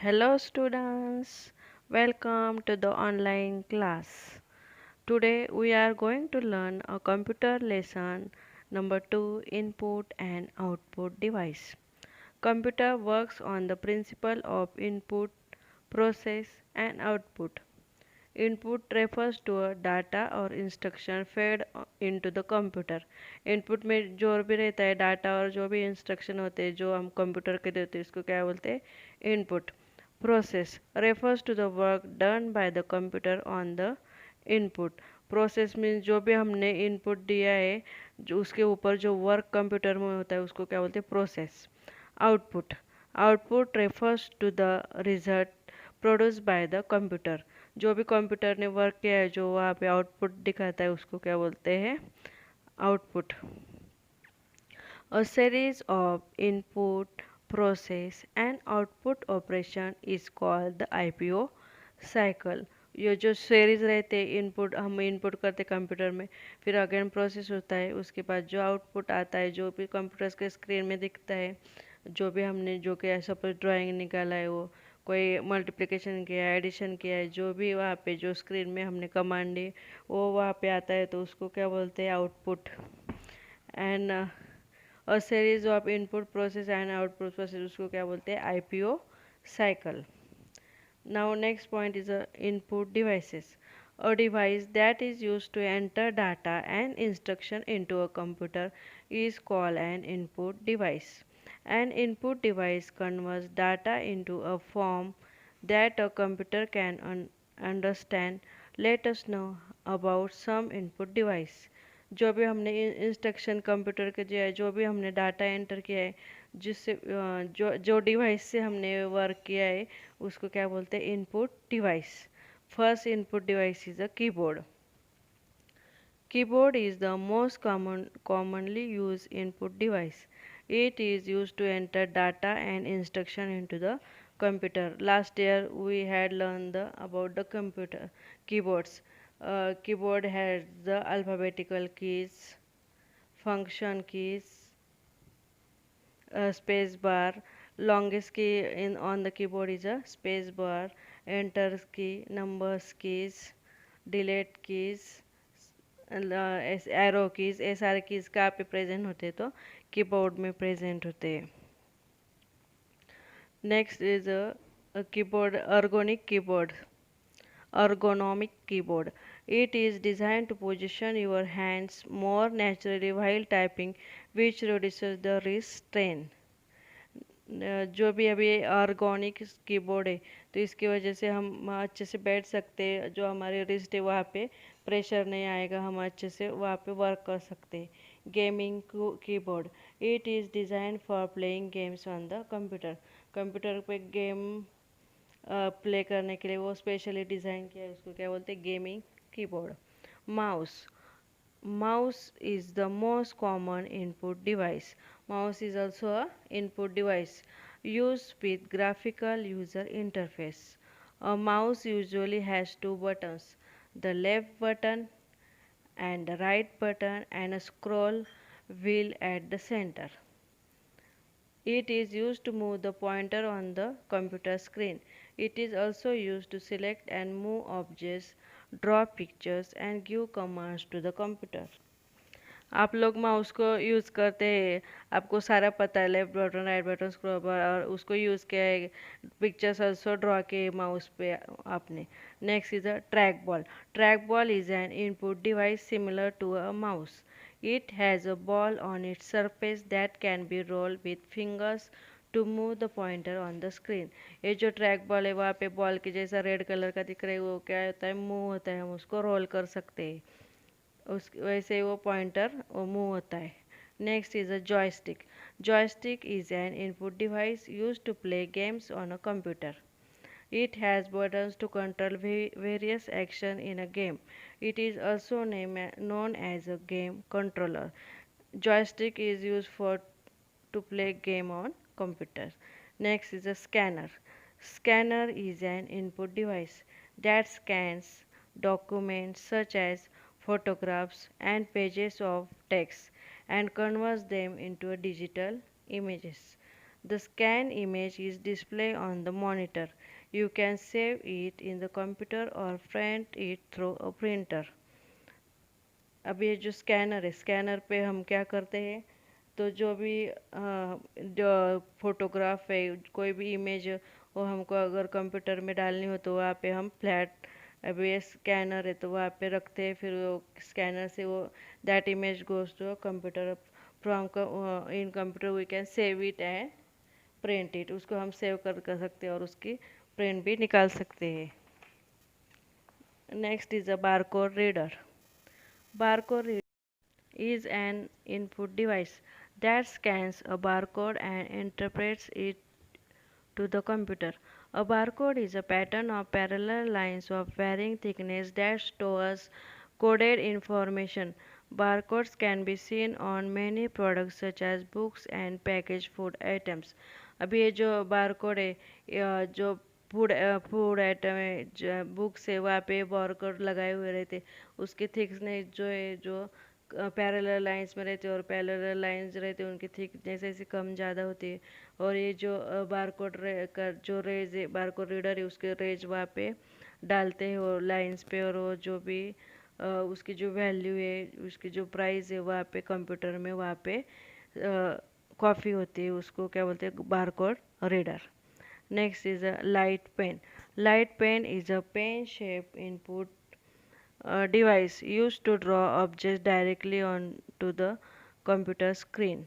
Hello students, welcome to the online class. Today we are going to learn a computer lesson number 2, input and output device. Computer works on the principle of input, process and output. Input refers to a data or instruction fed into the computer. Input में जो भी रहता है data और जो भी instruction होते हैं जो हम कंप्यूटर के देते हैं इसको क्या बोलते हैं input. Process refers to the work done by the computer on the input. Process means जो भी हमने इनपुट दिया है जो उसके ऊपर जो वर्क कंप्यूटर में होता है उसको क्या बोलते हैं process. Output output refers to the result produce by the computer. जो भी कंप्यूटर ने वर्क किया है जो वहाँ पे आउटपुट दिखाता है उसको क्या बोलते हैं output. A series of input, process and output operation is called the IPO cycle. ये जो series रहते हैं इनपुट हम इनपुट करते कंप्यूटर में फिर अगेन प्रोसेस होता है उसके बाद जो आउटपुट आता है जो भी कंप्यूटर के स्क्रीन में दिखता है जो भी हमने जो कि सपोज ड्राइंग निकाला है वो कोई मल्टीप्लिकेशन किया है एडिशन किया है जो भी वहाँ पे जो स्क्रीन में हमने कमांड दी वो वहाँ पे आता है तो उसको क्या बोलते हैं output. And a series of input process and output process उसको क्या बोलते हैं IPO cycle. Now next point is input devices. A device that is used to enter data and instruction into a computer is called an input device. An input device converts data into a form that a computer can understand. Let us know about some input device. जो भी हमने instruction computer के दिया है जो भी हमने data enter किया है जिससे जो जो डिवाइस से हमने वर्क किया है उसको क्या बोलते हैं input device. First input device is a keyboard. Keyboard is the most commonly used input device. It is used to enter data and instruction into the computer. Last year we had learned about the computer keyboards. Keyboard has the alphabetical keys, function keys, space bar. Longest key in on the keyboard is a space bar. Enter key, numbers keys, delete keys, arrow keys ये सारे keys कहाँ पे present होते हैं तो keyboard में present होते हैं. Next is keyboard ergonomic keyboard. It is designed to position your hands more naturally while typing, which reduces the wrist strain. जो भी अभी ऑर्गोनिक कीबोर्ड है तो इसकी वजह से हम अच्छे से बैठ सकते हैं जो हमारे रिस्ट है वहाँ पे प्रेशर नहीं आएगा हम अच्छे से वहाँ पे वर्क कर सकते हैं. Gaming keyboard it is design for playing games on the computer. Computer पे गेम प्ले करने के लिए वो स्पेशली डिज़ाइन किया है उसको क्या बोलते हैं gaming keyboard. Mouse Mouse is the most common input device. Mouse is also a input device used with graphical user interface. A mouse usually has two buttons, the left button and the right button and a scroll wheel at the center. It is used to move the pointer on the computer screen. It is also used to select and move objects, draw pictures and give commands to the computer. आप लोग mouse को use करते हैं आपको सारा पता है left button right button scroll bar और उसको यूज़ किया है पिक्चर्स ऑल्सो ड्रॉ किए माउस पे आपने. Next is a trackball. Trackball is an input device similar to a mouse. It has a ball on its surface that can be rolled with fingers to move the pointer on the screen. ये जो track ball है वहाँ पे ball के जैसा red colour का दिख रहा है वो क्या होता है मूव होता है हम उसको रोल कर सकते हैं उस वैसे वो पॉइंटर वो मूव होता है. Next is a joystick. Joystick is an input device used to play games on a computer. It has buttons to control various action in a game. It is also known as a game controller. Joystick is used for to play game on computers. Next is a scanner. Scanner is an input device that scans documents such as photographs and pages of text and converts them into a digital images. The scan image is displayed on the monitor. You can save it in the computer or print it through a printer. अब ये जो scanner है, scanner पे हम क्या करते हैं, तो जो भी जो फोटोग्राफ है, कोई भी इमेज, वो हमको अगर कंप्यूटर में डालनी हो तो वहाँ पे हम फ्लैट, अब ये स्कैनर है तो वहाँ पे रखते हैं, फिर वो स्कैनर से वो that image goes to computer, from in computer we can save it and print it, उसको हम सेव कर सकते हैं और उसकी प्रिंट भी निकाल सकते हैं. Next is a barcode reader. Barcode reader is an input device that scans a barcode and interprets it to the computer. A barcode is a pattern of parallel lines of varying thickness that stores coded information. Barcodes can be seen on many products such as books and packaged food items. अभी ये जो barcode है, जो food item है, books है, वहाँ पे barcode लगाए हुए रहते, उसकी थिकनेस जो है, जो पैरेलल लाइंस में रहते और पैरेलल लाइंस रहते उनकी थिकनेस ऐसे कम ज़्यादा होती है. और ये जो बारकोड का जो रेज है, बारकोड रीडर है, उसके रेज वहाँ पे डालते हैं और लाइंस पे, और वो जो भी उसकी जो वैल्यू है, उसकी जो प्राइस है, वहाँ पे कंप्यूटर में वहाँ पे कॉपी होती है, उसको क्या बोलते हैं, barcode reader. Next is a light pen. Light pen is a pen shape input device used to draw objects directly onto the computer screen.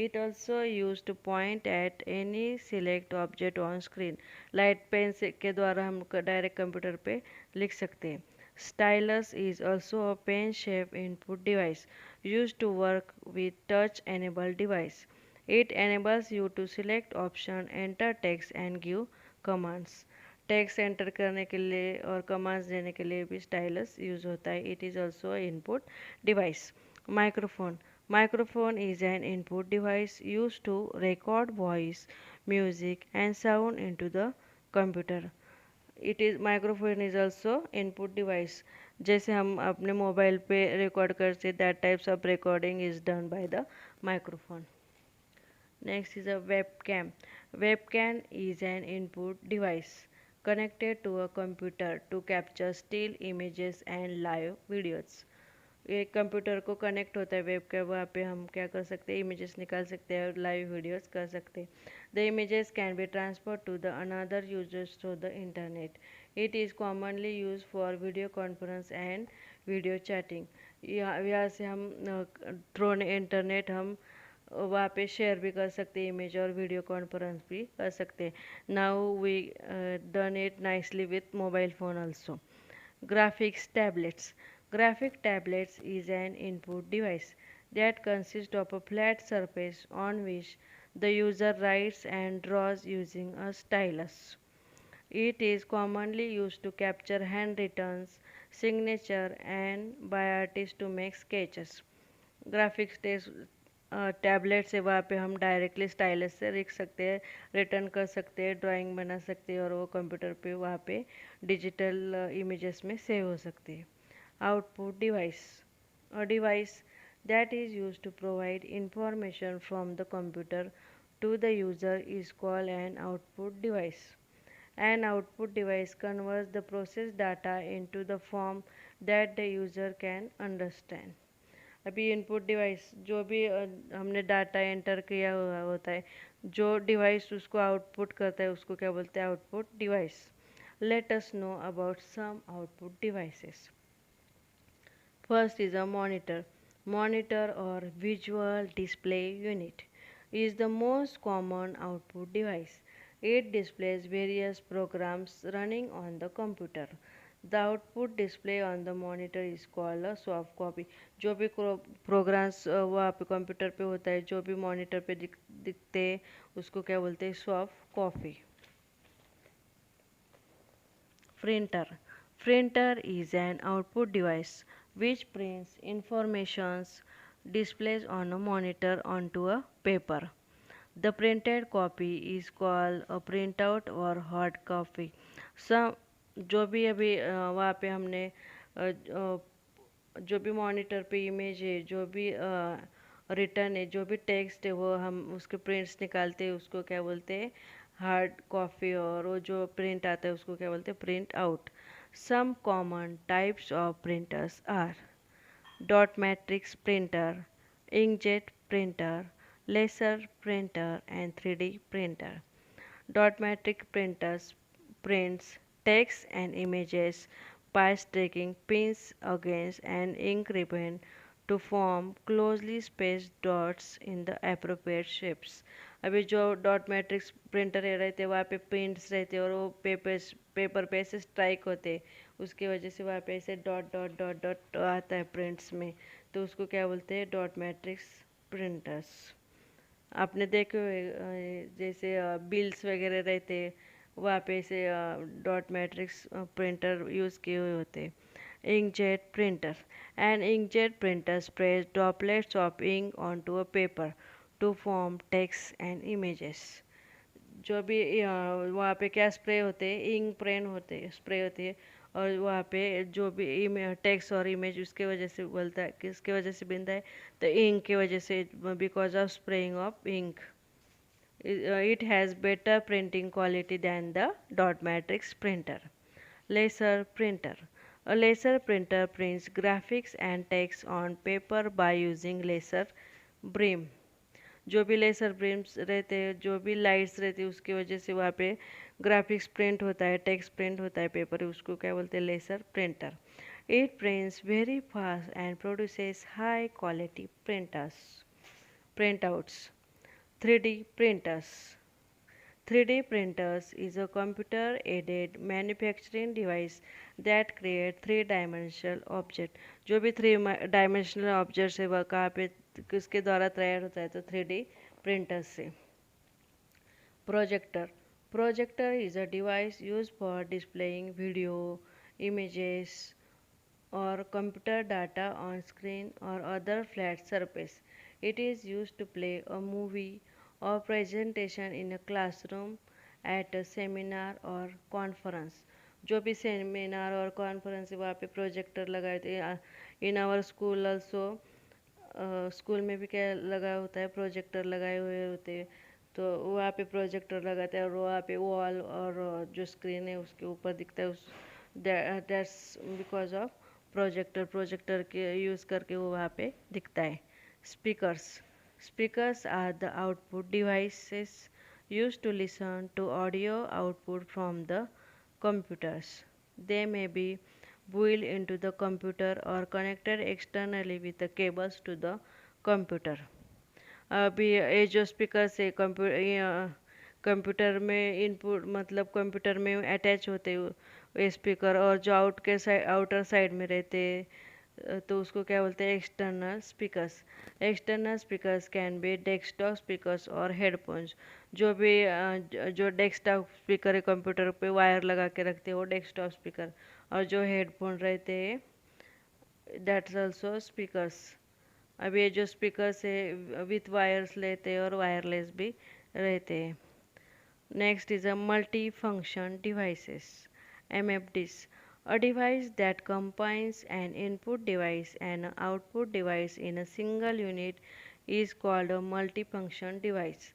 It also used to point at any select object on screen. Light pen से के द्वारा हम direct computer पे लिख सकते हैं. Stylus is also a pen shape input device used to work with touch enabled device. It enables you to select option, enter text and give commands. Text enter करने के लिए और कमांड्स देने के लिए भी स्टाइलस यूज होता है. It is also input device. Microphone. Microphone is an input device used to record voice, music and sound into the computer. It is microphone is also input device. जैसे हम अपने mobile पे record करते, that types of recording is done by the microphone. Next is a webcam. Webcam is an input device connected to a computer to capture still images and live videos. ये computer को connect होता है web का, वहाँ पे हम क्या कर सकते हैं, इमेजेस निकाल सकते हैं और लाइव वीडियोस कर सकते हैं. The images can be transfer to the another users through the internet. It is commonly use for video conference and video chatting. यहाँ से हम थ्रू इंटरनेट हम वहाँ पे शेयर भी कर सकते हैं इमेज, और वीडियो कॉन्फ्रेंस भी कर सकते हैं. Now we done it nicely with mobile phone also. Graphics tablets. Graphic tablets is an input device that consists of a flat surface on which the user writes and draws using a stylus. It is commonly used to capture handwritten signature and by artists to make sketches. Graphics tablet से वहाँ पे हम directly stylus से लिख सकते हैं, return कर सकते हैं, ड्राइंग बना सकते हैं, और वो कंप्यूटर पे वहाँ पे डिजिटल इमेजेस में सेव हो सकती है. Output device. A device that is used to provide information from the computer to the user is called an output device. An output device converts the processed data into the form that the user can understand. अभी input device जो भी हमने data enter किया हुआ होता है, जो device उसको आउटपुट करता है उसको क्या बोलते हैं, output device. Let us know about some output devices. First is a monitor. Monitor or visual display unit is the most common output device. It displays various programs running on the computer. The output display on the monitor is called a soft copy. जो भी programmes वहाँ पे computer पे होता है, जो भी monitor पे दिखते हैं, उसको क्या बोलते हैं, soft copy. Printer. Printer is an output device which prints informations displays on a monitor onto a paper. The printed copy is called a printout or hard copy. Some जो भी अभी वहाँ पे हमने जो भी मॉनिटर पे इमेज है, जो भी रिटर्न है, जो भी टेक्स्ट है वो हम उसके प्रिंट्स निकालते हैं, उसको क्या बोलते हैं, हार्ड कॉपी, और वो जो प्रिंट आता है उसको क्या बोलते हैं, print out. Some common types of printers are dot matrix printer, inkjet printer, laser printer, and 3D printer. Dot matrix printers prints text and images by sticking pins against an ink ribbon to form closely spaced dots in the appropriate shapes. अभी जो dot matrix printer रहते हैं वहाँ पे prints रहते हैं और वो पेपर पे ऐसे स्ट्राइक होते हैं, उसकी वजह से वहाँ पे ऐसे डॉट डॉट डॉट डॉट आता है प्रिंट्स में, तो उसको क्या बोलते हैं, डॉट मैट्रिक्स प्रिंटर्स। आपने देखे हुए जैसे बिल्स वगैरह रहते वहाँ पे से डॉट मैट्रिक्स प्रिंटर यूज़ किए हुए होते। Inkjet printer, an inkjet printer sprays droplets of ink onto a paper to form text and images. जो भी वहाँ पे क्या स्प्रे होते हैं, इंक प्रेन होते स्प्रे होती है, और वहाँ पे जो भी टेक्स्ट और इमेज उसके वजह से बोलता है, किसके वजह से बनता है, तो इंक की वजह से, because of spraying of ink. It has better printing quality than the dot matrix printer. Laser printer. A laser printer prints graphics and text on paper by using laser beam. जो भी laser beams रहते हैं, जो भी lights रहती है, उसकी वजह से वहाँ पे ग्राफिक्स प्रिंट होता है, टेक्स्ट प्रिंट होता है पेपर, उसको क्या बोलते हैं, laser printer. It prints very fast and produces high quality printouts. 3D printers. 3D printers is a computer-aided manufacturing device that create three-dimensional object. जो भी थ्री डायमेंशनल ऑब्जेक्ट्स है वह कहाँ पे किसके द्वारा तैयार होता है, तो 3D प्रिंटर्स से। Projector. Projector is a device used for displaying video, images, or computer data on screen or other flat surface. It is used to play a movie or presentation in a classroom, at a seminar or conference. जो भी seminar और conference है वहाँ पे projector लगाए थे। In our school also, school में भी क्या लगा होता है, प्रोजेक्टर लगाए हुए होते हैं, तो वहाँ पे प्रोजेक्टर लगाते हैं और वहाँ पे वॉल और जो स्क्रीन है उसके ऊपर दिखता है, उस that's because of projector. Projector के यूज़ करके वो वहाँ पे दिखता है। Speakers. Speakers are the output devices used to listen to audio output from the computers. They may be built into the computer or connected externally with the cables to the computer. अभी ये जो speaker से computer में input, मतलब computer में attach होते हैं ये स्पीकर, और जो आउटर साइड में रहते हैं, तो उसको क्या बोलते हैं, external speakers. External speakers can be desktop speakers और हेडफोन्स। जो भी जो डेस्कटॉप स्पीकर है कंप्यूटर पे वायर लगा के रखते हैं वो डेस्कटॉप स्पीकर, और जो हेडफोन रहते हैं दैट्स आल्सो स्पीकर्स। अब ये जो स्पीकर्स है विथ वायर्स लेते हैं और वायरलेस भी रहते हैं। Next is a multi function devices, MFDs. A device that combines an input device and an output device in a single unit is called a multifunction device.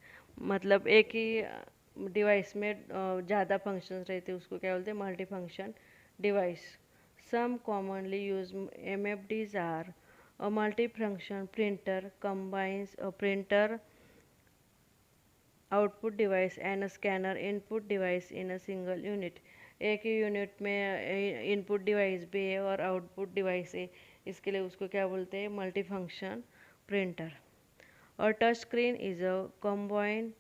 मतलब एक ही device में ज़्यादा फंक्शंस रहते हैं, उसको क्या बोलते हैं, multi function device. Some commonly used MFDs are a multifunction printer combines a printer output device and a scanner input device in a single unit. एक ही यूनिट में इनपुट डिवाइस भी है और आउटपुट डिवाइस है, इसके लिए उसको क्या बोलते हैं, मल्टी फंक्शन प्रिंटर। और touch screen is a combined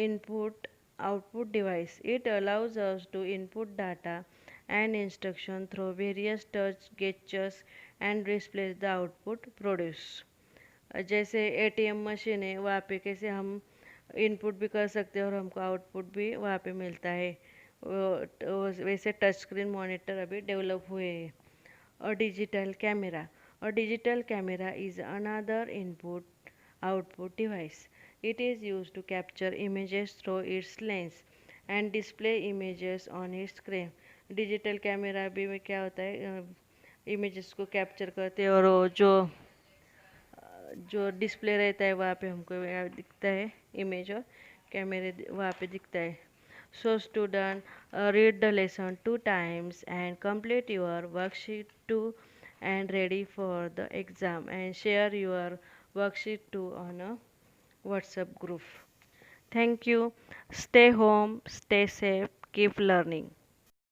input output device. It allows us to input data and instruction through various touch gestures and displays the output produced. जैसे ATM मशीन है, वहाँ पे कैसे हम इनपुट भी कर सकते हैं और हमको आउटपुट भी वहाँ पे मिलता है, वैसे टच स्क्रीन मॉनिटर अभी डेवलप हुए हैं। और डिजिटल कैमरा, और digital camera is another input output device. It is used to capture images through its lens and display images on its screen. Digital camera भी में क्या होता है, इमेजेस को कैप्चर करते हैं और वो जो जो डिस्प्ले रहता है वहाँ पे हमको यहाँ दिखता है इमेज, और कैमरे वहाँ पे दिखता है. So student, read the lesson 2 times and complete your worksheet 2 and ready for the exam, and share your worksheet 2 on a WhatsApp group. Thank you. Stay home, stay safe, keep learning.